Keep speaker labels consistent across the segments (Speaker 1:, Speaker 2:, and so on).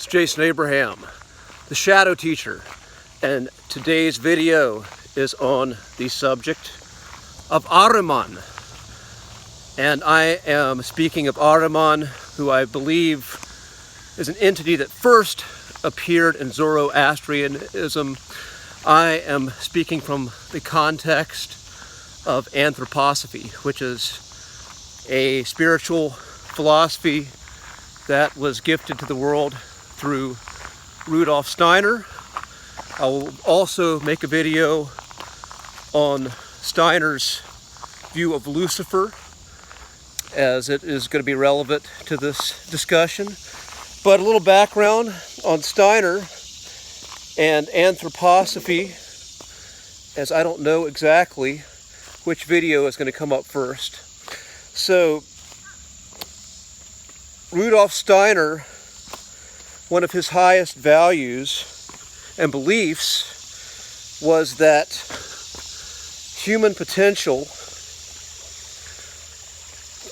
Speaker 1: It's Jason Abraham, the Shadow Teacher, and today's video is on the subject of Ahriman. And I am speaking of Ahriman, who I believe is an entity that first appeared in Zoroastrianism. I am speaking from the context of anthroposophy, which is a spiritual philosophy that was gifted to the world through Rudolf Steiner. I will also make a video on Steiner's view of Lucifer, as it is going to be relevant to this discussion. But a little background on Steiner and anthroposophy, as I don't know exactly which video is going to come up first. So, Rudolf Steiner, one of his highest values and beliefs was that human potential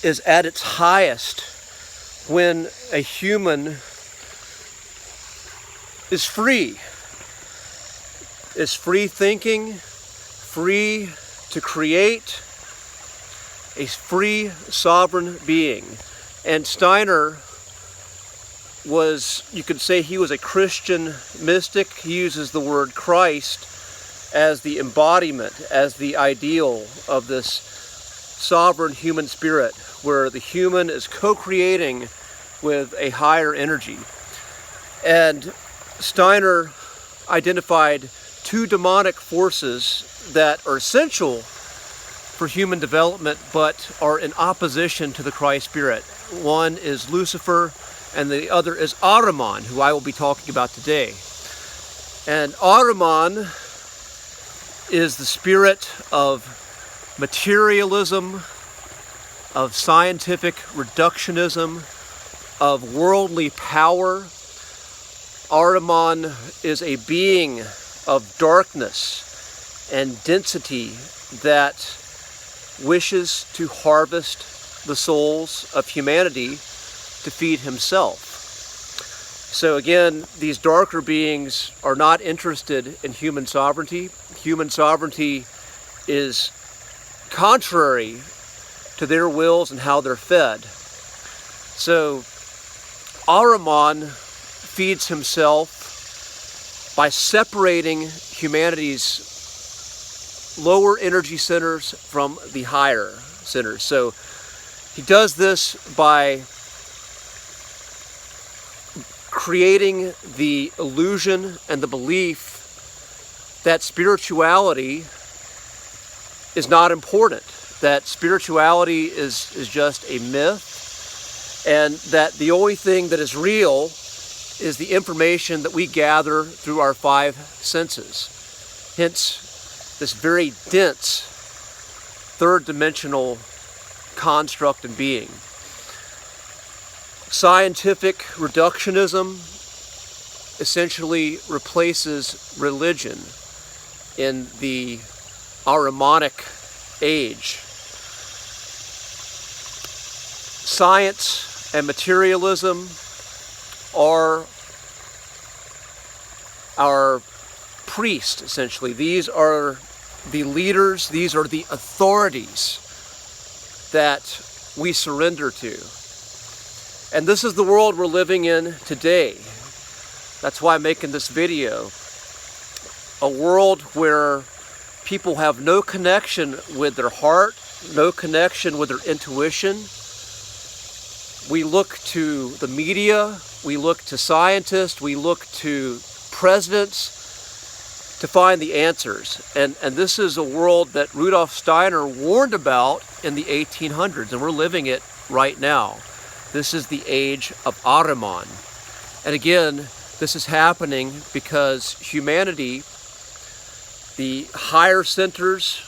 Speaker 1: is at its highest when a human is free thinking, free to create, a free sovereign being. And Steiner was, you could say he was a Christian mystic. He uses the word Christ as the embodiment, as the ideal of this sovereign human spirit, where the human is co-creating with a higher energy. And Steiner identified two demonic forces that are essential for human development, but are in opposition to the Christ spirit. One is Lucifer, and the other is Ahriman, who I will be talking about today. And Ahriman is the spirit of materialism, of scientific reductionism, of worldly power. Ahriman is a being of darkness and density that wishes to harvest the souls of humanity to feed himself. So again, these darker beings are not interested in human sovereignty. Human sovereignty is contrary to their wills and how they're fed. So Ahriman feeds himself by separating humanity's lower energy centers from the higher centers. So he does this by creating the illusion and the belief that spirituality is not important, that spirituality is just a myth, and that the only thing that is real is the information that we gather through our five senses. Hence, this very dense third-dimensional construct and being. Scientific reductionism essentially replaces religion in the Ahrimanic age. Science and materialism are our priests, essentially. These are the leaders, these are the authorities that we surrender to. And this is the world we're living in today. That's why I'm making this video. A world where people have no connection with their heart, no connection with their intuition. We look to the media, we look to scientists, we look to presidents to find the answers. And this is a world that Rudolf Steiner warned about in the 1800s, and we're living it right now. This is the age of Ahriman. And again, this is happening because humanity, the higher centers,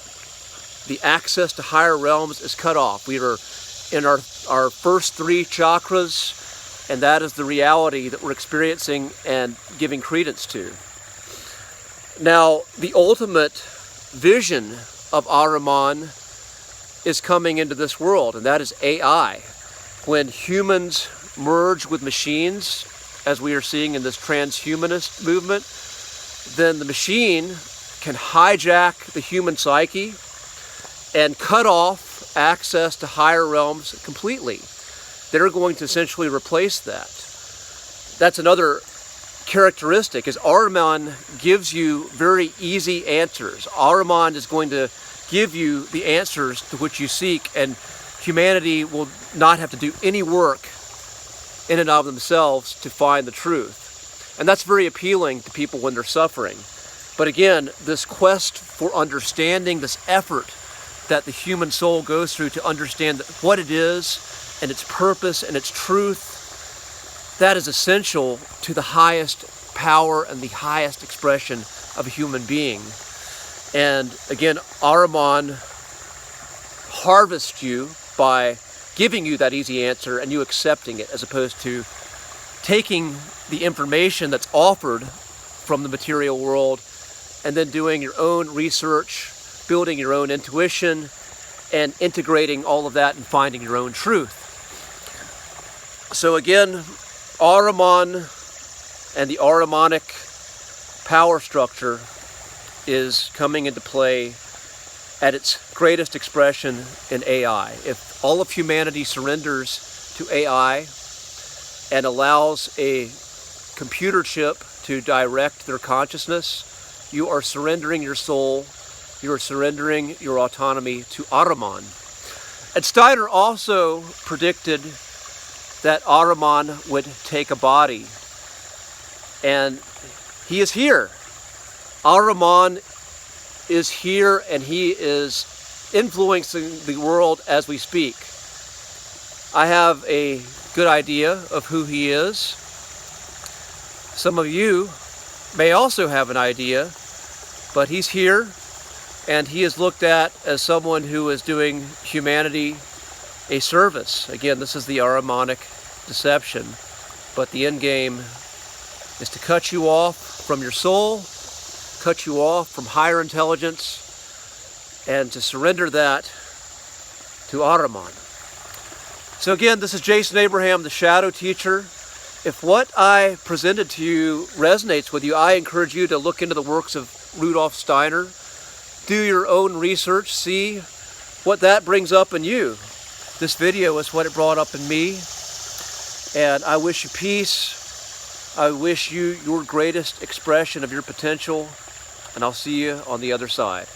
Speaker 1: the access to higher realms is cut off. We are in our first three chakras, and that is the reality that we're experiencing and giving credence to. Now, the ultimate vision of Ahriman is coming into this world, and that is AI. When humans merge with machines, as we are seeing in this transhumanist movement, then the machine can hijack the human psyche and cut off access to higher realms completely. They're going to essentially replace that. That's another characteristic, is Ahriman gives you very easy answers. Ahriman is going to give you the answers to which you seek, and humanity will not have to do any work in and of themselves to find the truth. And that's very appealing to people when they're suffering. But again, this quest for understanding, this effort that the human soul goes through to understand what it is and its purpose and its truth, that is essential to the highest power and the highest expression of a human being. And again, Ahriman harvests you by giving you that easy answer and you accepting it, as opposed to taking the information that's offered from the material world and then doing your own research, building your own intuition, and integrating all of that and finding your own truth. So again, Ahriman and the Ahrimanic power structure is coming into play at its greatest expression in AI. If all of humanity surrenders to AI and allows a computer chip to direct their consciousness, you are surrendering your soul, you are surrendering your autonomy to Ahriman. And Steiner also predicted that Ahriman would take a body. And he is here. Ahriman is here, and he is influencing the world as we speak. I have a good idea of who he is. Some of you may also have an idea, but he's here, and he is looked at as someone who is doing humanity a service. Again, this is the Ahrimanic deception, but the end game is to cut you off from your soul, cut you off from higher intelligence, and to surrender that to Ahriman. So again, this is Jason Abraham, the Shadow Teacher. If what I presented to you resonates with you, I encourage you to look into the works of Rudolf Steiner. Do your own research, see what that brings up in you. This video is what it brought up in me, and I wish you peace. I wish you your greatest expression of your potential, and I'll see you on the other side.